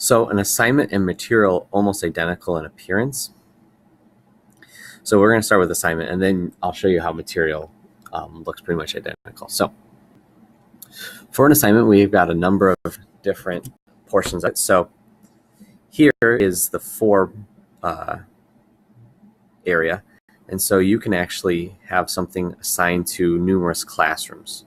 So an assignment and material almost identical in appearance. So we're going to start with assignment, and then I'll show you how material looks pretty much identical. So for an assignment, we've got a number of different portions of it. So here is the for area. And so you can actually have something assigned to numerous classrooms,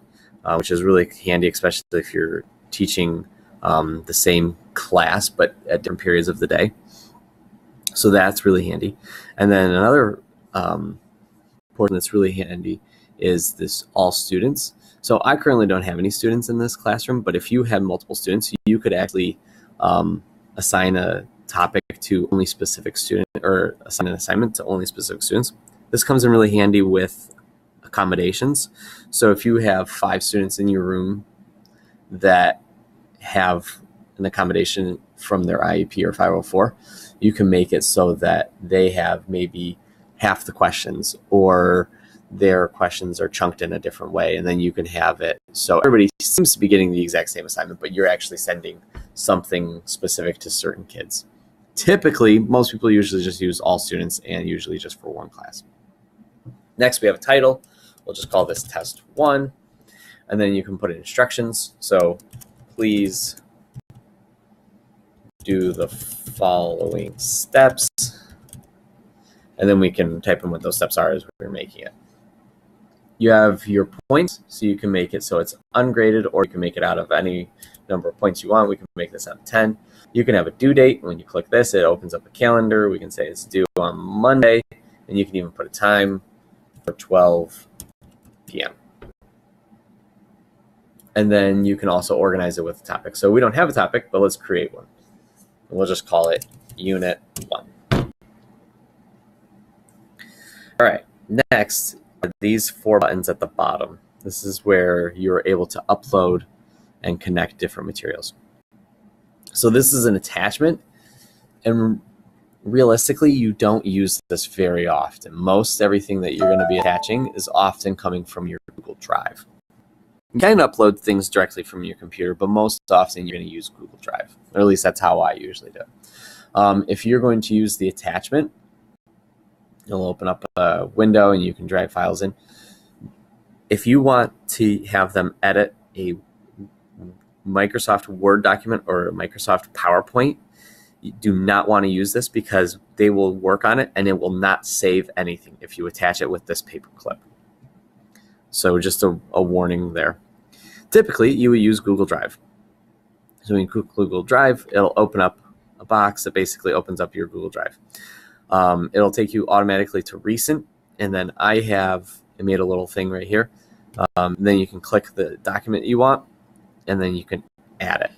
which is really handy, especially if you're teaching the same class, but at different periods of the day. So that's really handy. And then another portion that's really handy is this all students. So I currently don't have any students in this classroom, but if you had multiple students, you could actually assign a topic to only specific student, or assign an assignment to only specific students. This comes in really handy with accommodations. So if you have 5 students in your room that have an accommodation from their IEP or 504, you can make it so that they have maybe half the questions, or their questions are chunked in a different way, and then you can have it so everybody seems to be getting the exact same assignment, but you're actually sending something specific to certain kids. Typically, most people usually just use all students, and usually just for one class. Next, we have a title. We'll just call this test 1, and then you can put in instructions. So please do the following steps, and then we can type in what those steps are as we're making it. You have your points, so you can make it so it's ungraded, or you can make it out of any number of points you want. We can make this out of 10. You can have a due date. When you click this, it opens up a calendar. We can say it's due on Monday, and you can even put a time for 12 p.m. And then you can also organize it with a topic. So we don't have a topic, but let's create one. And we'll just call it Unit 1. All right, next are these 4 buttons at the bottom. This is where you're able to upload and connect different materials. So this is an attachment, and realistically, you don't use this very often. Most everything that you're going to be attaching is often coming from your Google Drive. You can upload things directly from your computer, but most often you're going to use Google Drive, or at least that's how I usually do it. If you're going to use the attachment, you'll open up a window and you can drag files in. If you want to have them edit a Microsoft Word document or a Microsoft PowerPoint, you do not want to use this, because they will work on it and it will not save anything if you attach it with this paper clip. So just a warning there. Typically, you would use Google Drive. So when you click Google Drive, it'll open up a box that basically opens up your Google Drive. It'll take you automatically to recent, and then I made a little thing right here. Then you can click the document you want, and then you can add it.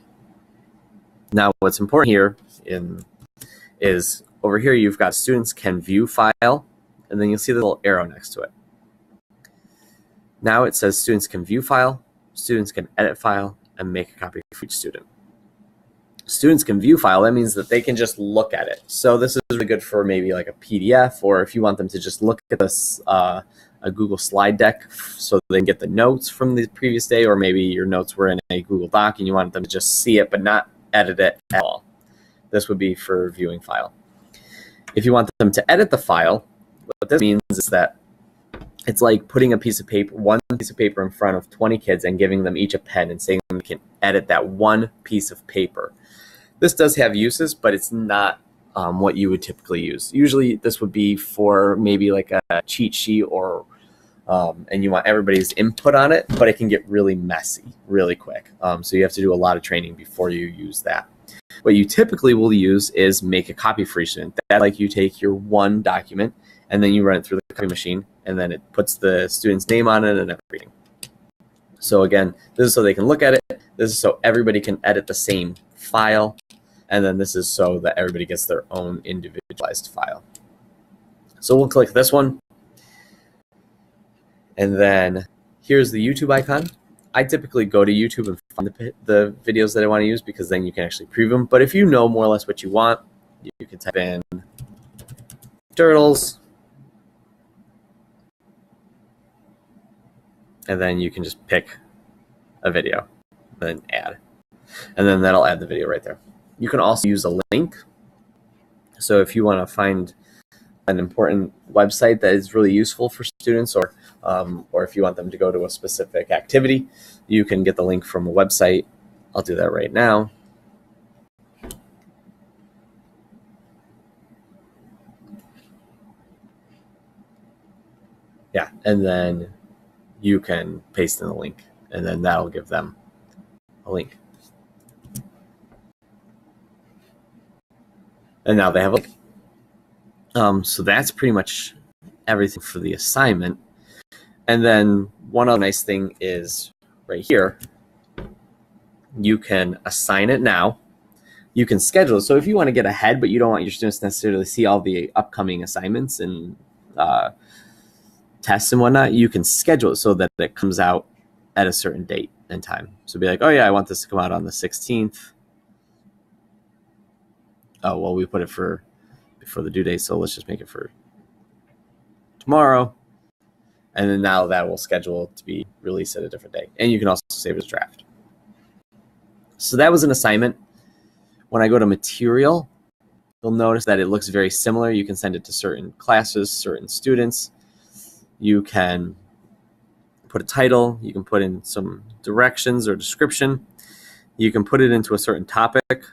Now, what's important here is over here you've got students can view file, and then you'll see the little arrow next to it. Now it says students can view file, students can edit file, and make a copy for each student. Students can view file, that means that they can just look at it. So this is really good for maybe like a PDF, or if you want them to just look at this a Google slide deck so they can get the notes from the previous day, or maybe your notes were in a Google Doc and you want them to just see it but not edit it at all. This would be for viewing file. If you want them to edit the file, what this means is that it's like putting one piece of paper in front of 20 kids and giving them each a pen and saying they can edit that one piece of paper. This does have uses, but it's not what you would typically use. Usually this would be for maybe like a cheat sheet, or and you want everybody's input on it, but it can get really messy really quick. So you have to do a lot of training before you use that. What you typically will use is make a copy for each student. That's like you take your one document and then you run it through the copy machine, and then it puts the student's name on it and everything. So again, this is so they can look at it. This is so everybody can edit the same file. And then this is so that everybody gets their own individualized file. So we'll click this one. And then here's the YouTube icon. I typically go to YouTube and find the videos that I want to use, because then you can actually preview them. But if you know more or less what you want, you can type in turtles. And then you can just pick a video, then add. And then that'll add the video right there. You can also use a link. So if you want to find an important website that is really useful for students, or if you want them to go to a specific activity, you can get the link from a website. I'll do that right now. Yeah, and then you can paste in the link, and then that'll give them a link. And now they have a link. So that's pretty much everything for the assignment. And then one other nice thing is right here, you can assign it now. You can schedule it. So if you want to get ahead, but you don't want your students to necessarily see all the upcoming assignments and tests and whatnot, you can schedule it so that it comes out at a certain date and time. So be like, oh yeah, I want this to come out on the 16th. Oh, well, we put it for before the due date, so let's just make it for tomorrow. And then now that will schedule to be released at a different day. And you can also save it as draft. So that was an assignment. When I go to material, you'll notice that it looks very similar. You can send it to certain classes, certain students. You can put a title. You can put in some directions or description. You can put it into a certain topic.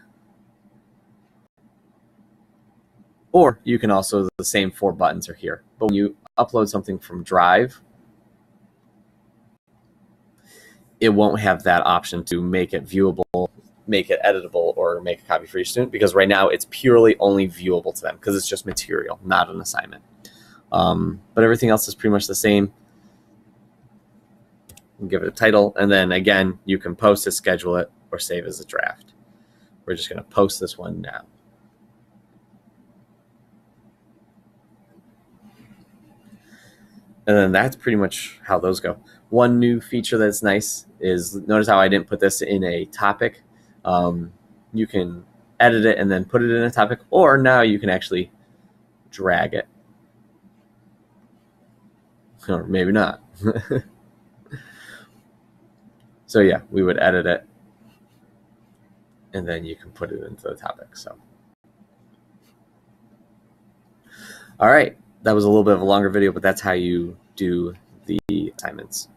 Or you can also, the same 4 buttons are here. But when you upload something from Drive, it won't have that option to make it viewable, make it editable, or make a copy for your student, because right now it's purely only viewable to them because it's just material, not an assignment. But everything else is pretty much the same. You give it a title, and then again, you can post it, schedule it, or save as a draft. We're just going to post this one now. And then that's pretty much how those go. One new feature that's nice is, notice how I didn't put this in a topic. You can edit it and then put it in a topic, or now you can actually drag it. Or maybe not. So yeah, we would edit it, and then you can put it into the topic. So, all right, that was a little bit of a longer video, but that's how you do the assignments.